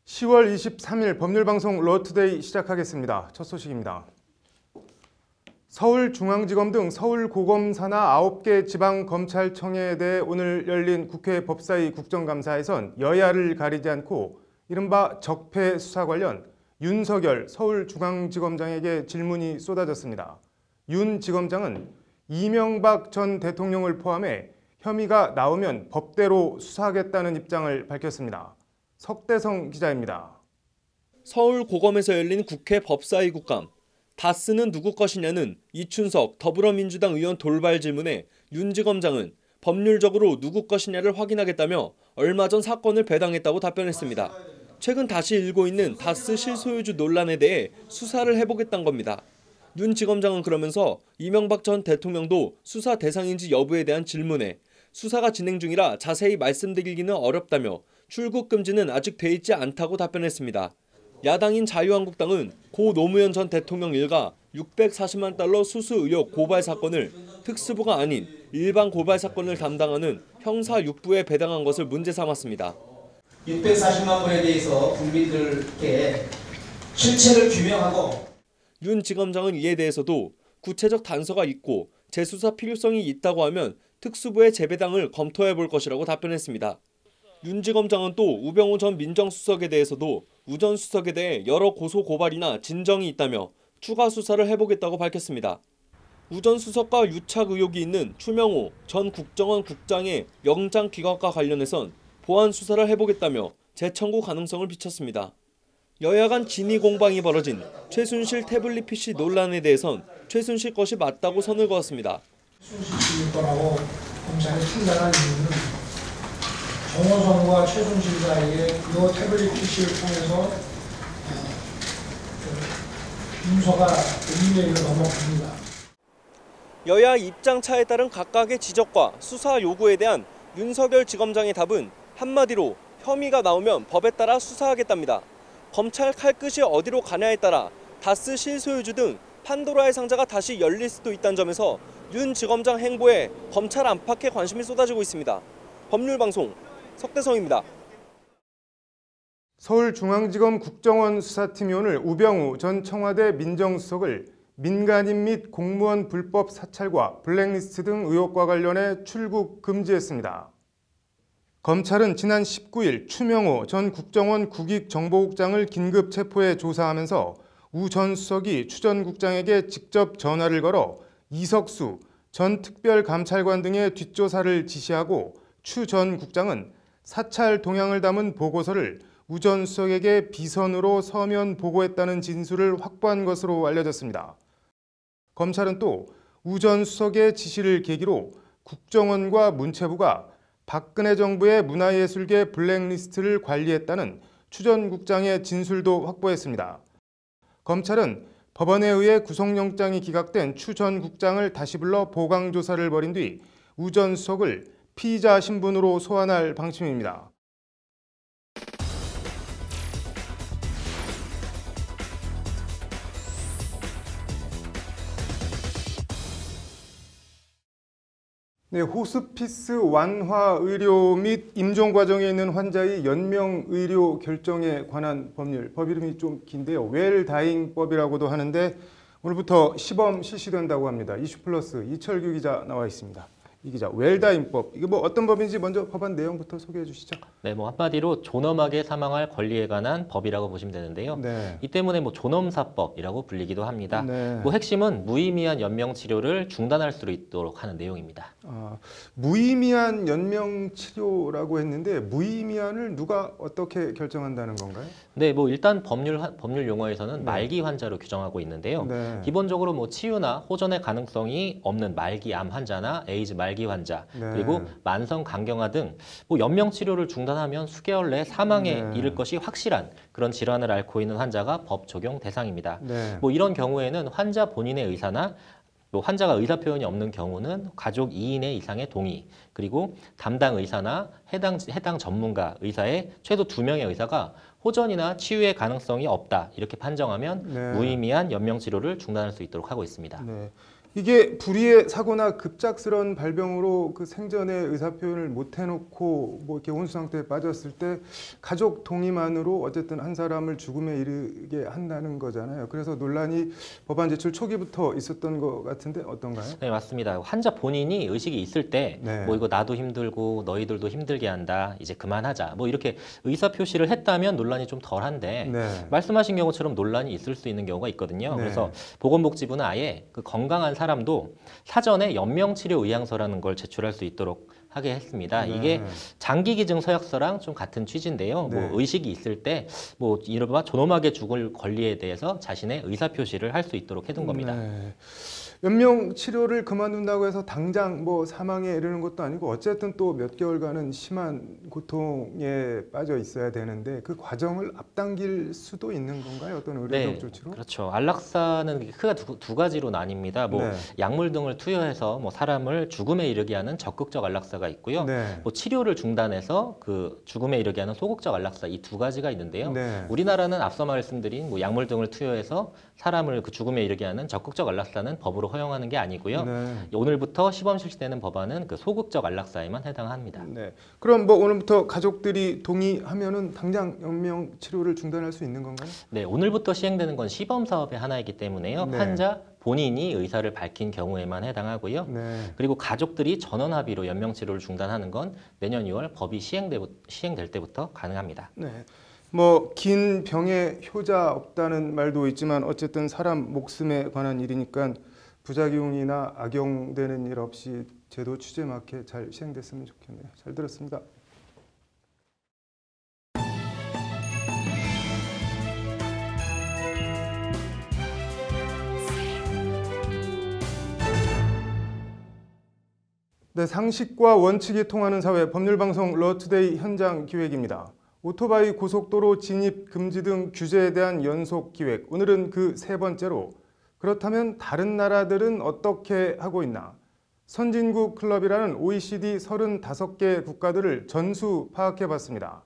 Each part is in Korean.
10월 23일 법률방송 러투데이 시작하겠습니다. 첫 소식입니다. 서울중앙지검 등 서울고검 산하 9개 지방검찰청에 대해 오늘 열린 국회 법사위 국정감사에선 여야를 가리지 않고 이른바 적폐 수사 관련 윤석열 서울중앙지검장에게 질문이 쏟아졌습니다. 윤 지검장은 이명박 전 대통령을 포함해 혐의가 나오면 법대로 수사하겠다는 입장을 밝혔습니다. 석대성 기자입니다. 서울고검에서 열린 국회 법사위 국감. 다스는 누구 것이냐는 이춘석 더불어민주당 의원 돌발 질문에 윤 지검장은 법률적으로 누구 것이냐를 확인하겠다며 얼마 전 사건을 배당했다고 답변했습니다. 최근 다시 일고 있는 다스 실소유주 논란에 대해 수사를 해보겠다는 겁니다. 윤 지검장은 그러면서 이명박 전 대통령도 수사 대상인지 여부에 대한 질문에 수사가 진행 중이라 자세히 말씀드리기는 어렵다며 출국 금지는 아직 돼 있지 않다고 답변했습니다. 야당인 자유한국당은 고 노무현 전 대통령 일가 640만 달러 수수 의혹 고발 사건을 특수부가 아닌 일반 고발 사건을 담당하는 형사 6부에 배당한 것을 문제 삼았습니다. 640만 불에 대해서 국민들께 실체를 규명하고 윤 지검장은 이에 대해서도 구체적 단서가 있고 재수사 필요성이 있다고 하면 특수부의 재배당을 검토해 볼 것이라고 답변했습니다. 윤 지검장은 또 우병우 전 민정수석에 대해서도 우 전 수석에 대해 여러 고소 고발이나 진정이 있다며 추가 수사를 해보겠다고 밝혔습니다. 우 전 수석과 유착 의혹이 있는 추명호 전 국정원 국장의 영장 기각과 관련해선 보안 수사를 해보겠다며 재청구 가능성을 비췄습니다. 여야 간 진위 공방이 벌어진 최순실 태블릿 PC 논란에 대해선 최순실 것이 맞다고 선을 그었습니다. 최순실 거라고 검찰이 판단한 이유는 정호성과 최순실 사이에 이 태블릿 PC를 통해서 문서가 이메일로 넘어갑니다. 여야 입장차에 따른 각각의 지적과 수사 요구에 대한 윤석열 지검장의 답은 한마디로 혐의가 나오면 법에 따라 수사하겠답니다. 검찰 칼끝이 어디로 가냐에 따라 다스 실소유주 등 판도라의 상자가 다시 열릴 수도 있다는 점에서 윤 지검장 행보에 검찰 안팎의 관심이 쏟아지고 있습니다. 법률방송 석대성입니다. 서울중앙지검 국정원 수사팀이 오늘 우병우 전 청와대 민정수석을 민간인 및 공무원 불법 사찰과 블랙리스트 등 의혹과 관련해 출국 금지했습니다. 검찰은 지난 19일 추명호 전 국정원 국익정보국장을 긴급 체포해 조사하면서 우 전 수석이 추 전 국장에게 직접 전화를 걸어 이석수 전 특별감찰관 등의 뒷조사를 지시하고 추 전 국장은 사찰 동향을 담은 보고서를 우 전 수석에게 비선으로 서면 보고했다는 진술을 확보한 것으로 알려졌습니다. 검찰은 또 우 전 수석의 지시를 계기로 국정원과 문체부가 박근혜 정부의 문화예술계 블랙리스트를 관리했다는 추 전 국장의 진술도 확보했습니다. 검찰은 법원에 의해 구속영장이 기각된 추 전 국장을 다시 불러 보강조사를 벌인 뒤 우 전 수석을 피의자 신분으로 소환할 방침입니다. 네, 호스피스 완화 의료 및 임종 과정에 있는 환자의 연명 의료 결정에 관한 법 이름이 좀 긴데요. 웰다잉법이라고도 하는데 오늘부터 시범 실시된다고 합니다. 이슈플러스 이철규 기자 나와 있습니다. 이 기자, 웰다잉법, 이게 뭐 어떤 법인지 먼저 법안 내용부터 소개해 주시죠. 네, 한마디로 존엄하게 사망할 권리에 관한 법이라고 보시면 되는데요. 네. 이 때문에 존엄사법이라고 불리기도 합니다. 네. 핵심은 무의미한 연명 치료를 중단할 수 있도록 하는 내용입니다. 무의미한 연명 치료라고 했는데 무의미한을 누가 어떻게 결정한다는 건가요? 네, 일단 법률 용어에서는 말기 환자로 규정하고 있는데요. 네. 기본적으로 치유나 호전의 가능성이 없는 말기 암 환자나 에이즈 말기 환자, 네. 그리고 만성 간경화 등 연명 치료를 중단하면 수개월 내 사망에 네. 이를 것이 확실한 그런 질환을 앓고 있는 환자가 법 적용 대상입니다. 네. 이런 경우에는 환자 본인의 의사나 환자가 의사 표현이 없는 경우는 가족 2인의 이상의 동의, 그리고 담당 의사나 해당 전문가 의사의 최소 2명의 의사가 호전이나 치유의 가능성이 없다 이렇게 판정하면 네. 무의미한 연명 치료를 중단할 수 있도록 하고 있습니다. 네. 이게 불의의 사고나 급작스러운 발병으로 그 생전에 의사 표현을 못 해놓고 뭐 이렇게 혼수 상태에 빠졌을 때 가족 동의만으로 어쨌든 한 사람을 죽음에 이르게 한다는 거잖아요. 그래서 논란이 법안 제출 초기부터 있었던 것 같은데 어떤가요? 네, 맞습니다. 환자 본인이 의식이 있을 때 네. 뭐 이거 나도 힘들고 너희들도 힘들게 한다. 이제 그만하자. 뭐 이렇게 의사 표시를 했다면 논란이 좀 덜한데 네. 말씀하신 경우처럼 논란이 있을 수 있는 경우가 있거든요. 네. 그래서 보건복지부는 아예 그 건강한 사람도 사전에 연명치료 의향서라는 걸 제출할 수 있도록 하게 했습니다. 네. 이게 장기기증 서약서랑 좀 같은 취지인데요. 네. 뭐 의식이 있을 때 뭐 이른바 존엄하게 죽을 권리에 대해서 자신의 의사 표시를 할 수 있도록 해둔 겁니다. 네. 연명 치료를 그만둔다고 해서 당장 뭐 사망에 이르는 것도 아니고 어쨌든 또 몇 개월간은 심한 고통에 빠져 있어야 되는데 그 과정을 앞당길 수도 있는 건가요? 어떤 의료적 조치로? 그렇죠. 안락사는 크게 두 가지로 나뉩니다. 뭐 네. 약물 등을 투여해서 뭐 사람을 죽음에 이르게 하는 적극적 안락사가 있고요. 네. 뭐 치료를 중단해서 그 죽음에 이르게 하는 소극적 안락사 이 두 가지가 있는데요. 네. 우리나라는 앞서 말씀드린 뭐 약물 등을 투여해서 사람을 그 죽음에 이르게 하는 적극적 안락사는 법으로 허용하는 게 아니고요. 네. 오늘부터 시범 실시되는 법안은 그 소극적 안락사에만 해당합니다. 네. 그럼 뭐 오늘부터 가족들이 동의하면은 당장 연명 치료를 중단할 수 있는 건가요? 네, 오늘부터 시행되는 건 시범 사업의 하나이기 때문에요. 네. 환자 본인이 의사를 밝힌 경우에만 해당하고요. 네. 그리고 가족들이 전원 합의로 연명 치료를 중단하는 건 내년 6월 법이 시행될 때부터 가능합니다. 네. 뭐 긴 병에 효자 없다는 말도 있지만 어쨌든 사람 목숨에 관한 일이니까 부작용이나 악용되는 일 없이 제도 취지에 맞게 잘 시행됐으면 좋겠네요. 잘 들었습니다. 네, 상식과 원칙이 통하는 사회 법률방송 러투데이 현장 기획입니다. 오토바이 고속도로 진입 금지 등 규제에 대한 연속 기획. 오늘은 그 세 번째로 그렇다면 다른 나라들은 어떻게 하고 있나? 선진국 클럽이라는 OECD 35개 국가들을 전수 파악해 봤습니다.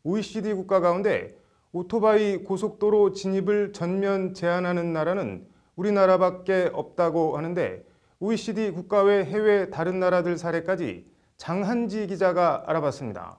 OECD 국가 가운데 오토바이 고속도로 진입을 전면 제한하는 나라는 우리나라밖에 없다고 하는데 OECD 국가 외 해외 다른 나라들 사례까지 장한지 기자가 알아봤습니다.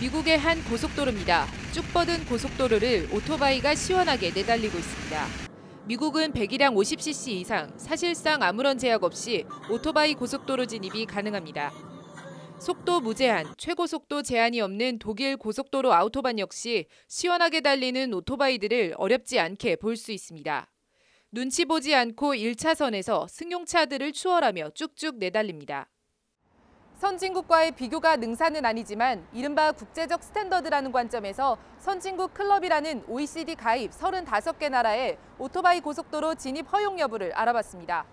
미국의 한 고속도로입니다. 쭉 뻗은 고속도로를 오토바이가 시원하게 내달리고 있습니다. 미국은 배기량 50cc 이상, 사실상 아무런 제약 없이 오토바이 고속도로 진입이 가능합니다. 속도 무제한, 최고속도 제한이 없는 독일 고속도로 아우토반 역시 시원하게 달리는 오토바이들을 어렵지 않게 볼 수 있습니다. 눈치 보지 않고 1차선에서 승용차들을 추월하며 쭉쭉 내달립니다. 선진국과의 비교가 능사는 아니지만 이른바 국제적 스탠더드라는 관점에서 선진국 클럽이라는 OECD 가입 35개 나라의 오토바이 고속도로 진입 허용 여부를 알아봤습니다.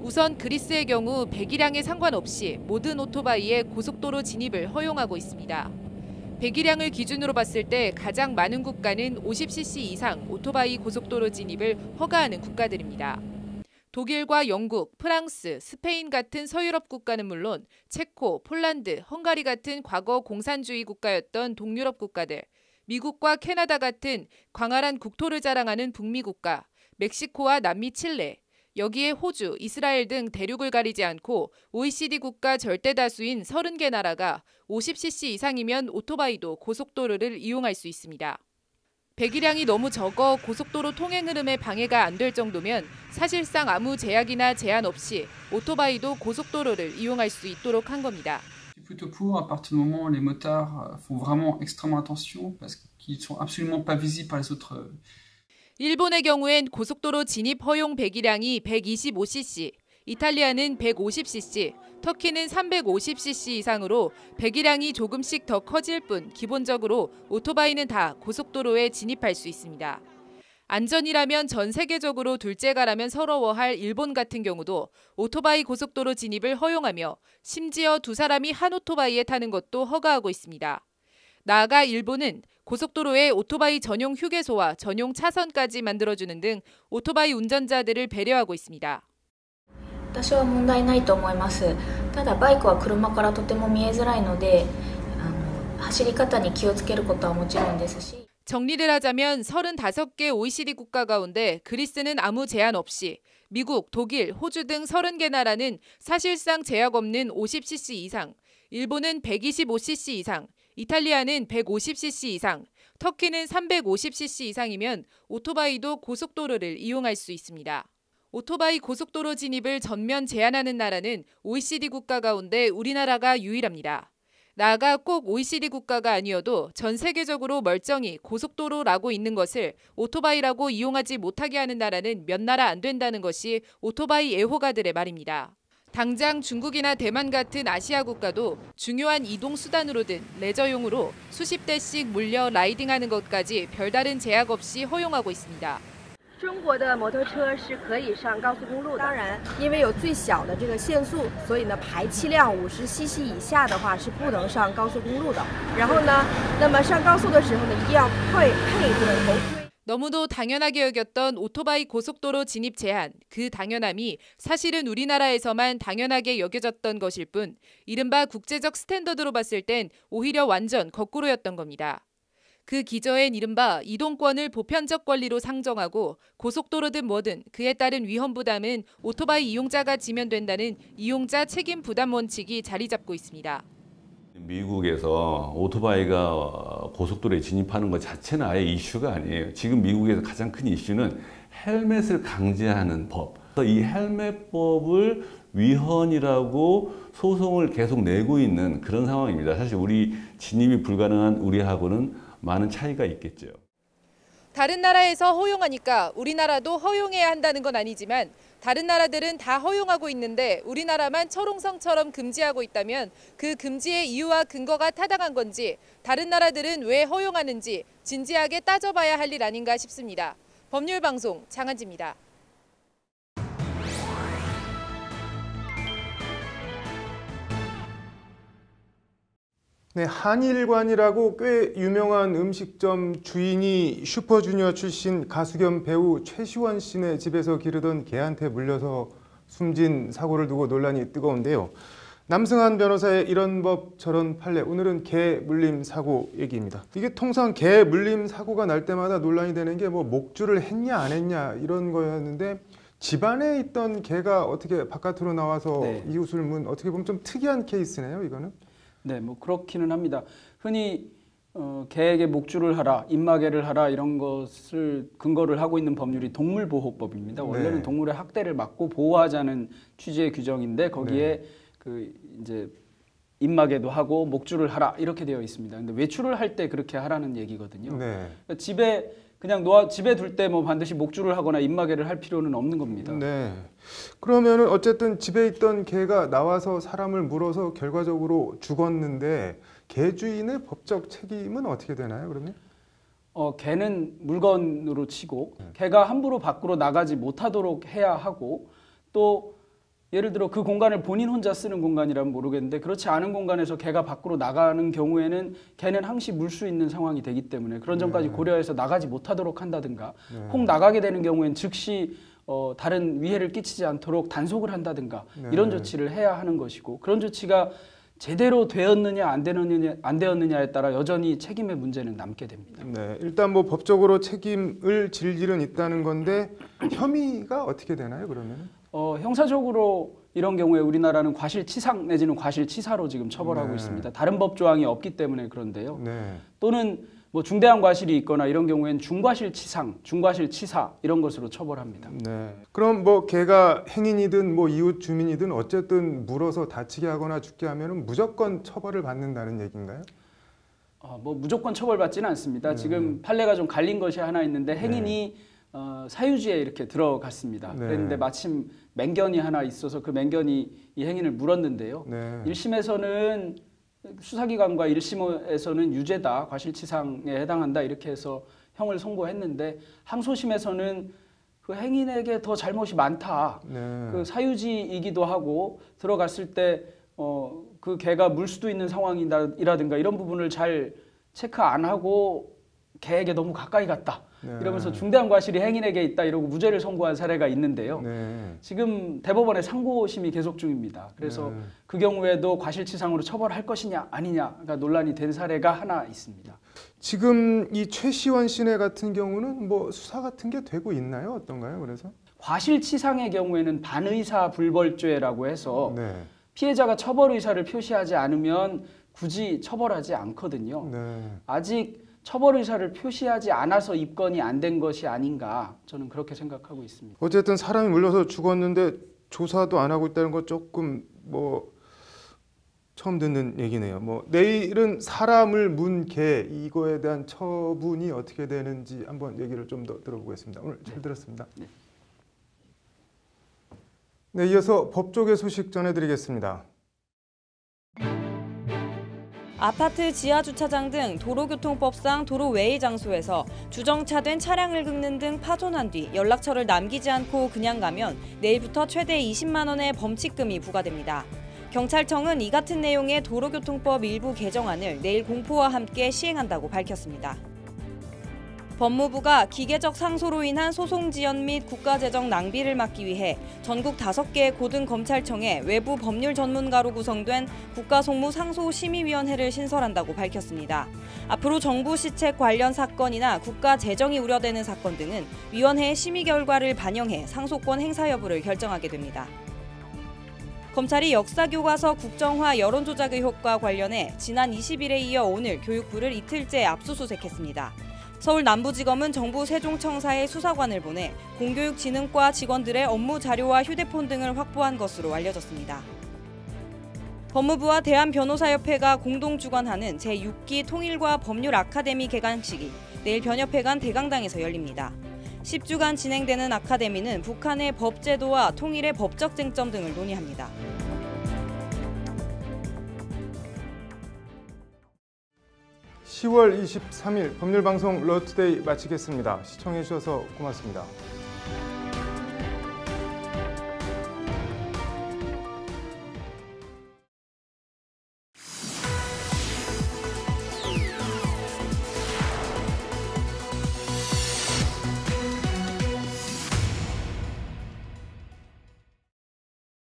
우선 그리스의 경우 배기량에 상관없이 모든 오토바이의 고속도로 진입을 허용하고 있습니다. 배기량을 기준으로 봤을 때 가장 많은 국가는 50cc 이상 오토바이 고속도로 진입을 허가하는 국가들입니다. 독일과 영국, 프랑스, 스페인 같은 서유럽 국가는 물론 체코, 폴란드, 헝가리 같은 과거 공산주의 국가였던 동유럽 국가들, 미국과 캐나다 같은 광활한 국토를 자랑하는 북미 국가, 멕시코와 남미 칠레, 여기에 호주, 이스라엘 등 대륙을 가리지 않고 OECD 국가 절대 다수인 30개 나라가 50cc 이상이면 오토바이도 고속도로를 이용할 수 있습니다. 배기량이 너무 적어 고속도로 통행 흐름에 방해가 안 될 정도면 사실상 아무 제약이나 제한 없이 오토바이도 고속도로를 이용할 수 있도록 한 겁니다. Plutôt pour à partir du moment où les motards font vraiment extrêmement attention parce qu'ils sont absolument pas visibles par les autres. 일본의 경우엔 고속도로 진입 허용 배기량이 125cc, 이탈리아는 150cc, 터키는 350cc 이상으로 배기량이 조금씩 더 커질 뿐 기본적으로 오토바이는 다 고속도로에 진입할 수 있습니다. 안전이라면 전 세계적으로 둘째가라면 서러워할 일본 같은 경우도 오토바이 고속도로 진입을 허용하며 심지어 두 사람이 한 오토바이에 타는 것도 허가하고 있습니다. 나아가 일본은 고속도로에 오토바이 전용 휴게소와 전용 차선까지 만들어주는 등 오토바이 운전자들을 배려하고 있습니다. 私は問題ないと思います。ただバイクは車からとても見えづらいので、走り方に気をつけることはもちろんですし。 정리를 하자면 35개 OECD 국가 가운데 그리스는 아무 제한 없이, 미국, 독일, 호주 등 30개 나라는 사실상 제약 없는 50cc 이상, 일본은 125cc 이상, 이탈리아는 150cc 이상, 터키는 350cc 이상이면 오토바이도 고속도로를 이용할 수 있습니다. 오토바이 고속도로 진입을 전면 제한하는 나라는 OECD 국가 가운데 우리나라가 유일합니다. 나아가 꼭 OECD 국가가 아니어도 전 세계적으로 멀쩡히 고속도로라고 있는 것을 오토바이라고 이용하지 못하게 하는 나라는 몇 나라 안 된다는 것이 오토바이 애호가들의 말입니다. 당장 중국이나 대만 같은 아시아 국가도 중요한 이동 수단으로든 레저용으로 수십 대씩 몰려 라이딩하는 것까지 별다른 제약 없이 허용하고 있습니다. 中国的摩托车是可以上高速公路的，当然，因为有最小的这个限速，所以呢，排气量50cc 以下的话是不能上高速公路的。然后呢，那么上高速的时候呢，一定要配这个头盔。 너무도 당연하게 여겼던 오토바이 고속도로 진입 제한, 그 당연함이 사실은 우리나라에서만 당연하게 여겨졌던 것일 뿐 이른바 국제적 스탠더드로 봤을 땐 오히려 완전 거꾸로였던 겁니다. 그 기저엔 이른바 이동권을 보편적 권리로 상정하고 고속도로든 뭐든 그에 따른 위험 부담은 오토바이 이용자가 지면 된다는 이용자 책임 부담 원칙이 자리 잡고 있습니다. 미국에서 오토바이가 고속도로에 진입하는 것 자체는 아예 이슈가 아니에요. 지금 미국에서 가장 큰 이슈는 헬멧을 강제하는 법. 이 헬멧법을 위헌이라고 소송을 계속 내고 있는 그런 상황입니다. 사실 우리 진입이 불가능한 우리하고는 많은 차이가 있겠죠. 다른 나라에서 허용하니까 우리나라도 허용해야 한다는 건 아니지만 다른 나라들은 다 허용하고 있는데 우리나라만 철옹성처럼 금지하고 있다면 그 금지의 이유와 근거가 타당한 건지 다른 나라들은 왜 허용하는지 진지하게 따져봐야 할 일 아닌가 싶습니다. 법률방송 장한지입니다. 네, 한일관이라고 꽤 유명한 음식점 주인이 슈퍼주니어 출신 가수 겸 배우 최시원 씨네 집에서 기르던 개한테 물려서 숨진 사고를 두고 논란이 뜨거운데요. 남승환 변호사의 이런 법 저런 판례, 오늘은 개 물림 사고 얘기입니다. 이게 통상 개 물림 사고가 날 때마다 논란이 되는 게 뭐 목줄을 했냐 안 했냐 이런 거였는데 집안에 있던 개가 어떻게 바깥으로 나와서 이웃을 문, 어떻게 보면 좀 특이한 케이스네요, 이거는. 네, 뭐 그렇기는 합니다. 흔히 개에게 목줄을 하라, 입마개를 하라 이런 것을 근거를 하고 있는 법률이 동물보호법입니다. 원래는 네. 동물의 학대를 막고 보호하자는 취지의 규정인데 거기에 그 이제 입마개도 하고 목줄을 하라 이렇게 되어 있습니다. 근데 외출을 할 때 그렇게 하라는 얘기거든요. 그러니까 집에 그냥 집에 둘 때 뭐 반드시 목줄을 하거나 입마개를 할 필요는 없는 겁니다. 네. 그러면은 어쨌든 집에 있던 개가 나와서 사람을 물어서 결과적으로 죽었는데 개 주인의 법적 책임은 어떻게 되나요, 그러면? 개는 물건으로 치고 개가 함부로 밖으로 나가지 못하도록 해야 하고 또 예를 들어 그 공간을 본인 혼자 쓰는 공간이라면 모르겠는데 그렇지 않은 공간에서 개가 밖으로 나가는 경우에는 개는 항시 물 수 있는 상황이 되기 때문에 그런 점까지 고려해서 나가지 못하도록 한다든가 혹 나가게 되는 경우엔 즉시 다른 위해를 끼치지 않도록 단속을 한다든가 이런 조치를 해야 하는 것이고 그런 조치가 제대로 되었느냐 안 되었느냐에 따라 여전히 책임의 문제는 남게 됩니다. 네, 일단 뭐 법적으로 책임을 질 일은 있다는 건데 혐의가 어떻게 되나요, 그러면? 형사적으로 이런 경우에 우리나라는 과실치상 내지는 과실치사로 지금 처벌하고 있습니다. 다른 법 조항이 없기 때문에 그런데요. 또는 뭐 중대한 과실이 있거나 이런 경우에는 중과실치상, 중과실치사 이런 것으로 처벌합니다. 네. 그럼 뭐 개가 행인이든 뭐 이웃 주민이든 어쨌든 물어서 다치게 하거나 죽게 하면은 무조건 처벌을 받는다는 얘기인가요? 뭐 무조건 처벌받지는 않습니다. 지금 판례가 좀 갈린 것이 하나 있는데 행인이 사유지에 이렇게 들어갔습니다. 그런데 마침 맹견이 하나 있어서 그 맹견이 이 행인을 물었는데요. 1심에서는 수사기관과 1심에서는 유죄다, 과실치상에 해당한다 이렇게 해서 형을 선고했는데 항소심에서는 그 행인에게 더 잘못이 많다. 그 사유지이기도 하고 들어갔을 때 그 개가 물 수도 있는 상황이라든가 이런 부분을 잘 체크 안 하고 개에게 너무 가까이 갔다. 네. 이러면서 중대한 과실이 행인에게 있다 이러고 무죄를 선고한 사례가 있는데요. 네. 지금 대법원의 상고심이 계속 중입니다. 그래서 그 경우에도 과실치상으로 처벌할 것이냐 아니냐가 논란이 된 사례가 하나 있습니다. 지금 이 최시원 씨네 같은 경우는 뭐 수사 같은 게 되고 있나요? 어떤가요? 그래서 과실치상의 경우에는 반의사 불벌죄라고 해서 네. 피해자가 처벌 의사를 표시하지 않으면 굳이 처벌하지 않거든요. 네. 아직 처벌 의사를 표시하지 않아서 입건이 안 된 것이 아닌가 저는 그렇게 생각하고 있습니다. 어쨌든 사람이 물려서 죽었는데 조사도 안 하고 있다는 거 조금 뭐 처음 듣는 얘기네요. 뭐 내일은 사람을 문 개 이거에 대한 처분이 어떻게 되는지 한번 얘기를 좀 더 들어보겠습니다. 오늘 잘 들었습니다. 네, 이어서 법조계 소식 전해드리겠습니다. 아파트 지하주차장 등 도로교통법상 도로 외의 장소에서 주정차된 차량을 긁는 등 파손한 뒤 연락처를 남기지 않고 그냥 가면 내일부터 최대 20만 원의 범칙금이 부과됩니다. 경찰청은 이 같은 내용의 도로교통법 일부 개정안을 내일 공포와 함께 시행한다고 밝혔습니다. 법무부가 기계적 상소로 인한 소송 지연 및 국가재정 낭비를 막기 위해 전국 5개의 고등검찰청에 외부 법률 전문가로 구성된 국가송무상소심의위원회를 신설한다고 밝혔습니다. 앞으로 정부 시책 관련 사건이나 국가 재정이 우려되는 사건 등은 위원회의 심의 결과를 반영해 상소권 행사 여부를 결정하게 됩니다. 검찰이 역사교과서 국정화 여론조작 의혹과 관련해 지난 20일에 이어 오늘 교육부를 이틀째 압수수색했습니다. 서울 남부지검은 정부 세종청사에 수사관을 보내 공교육진흥과 직원들의 업무 자료와 휴대폰 등을 확보한 것으로 알려졌습니다. 법무부와 대한변호사협회가 공동 주관하는 제6기 통일과 법률 아카데미 개강식이 내일 변협회관 대강당에서 열립니다. 10주간 진행되는 아카데미는 북한의 법제도와 통일의 법적 쟁점 등을 논의합니다. (10월 23일) 법률방송 러투데이 마치겠습니다. 시청해주셔서 고맙습니다.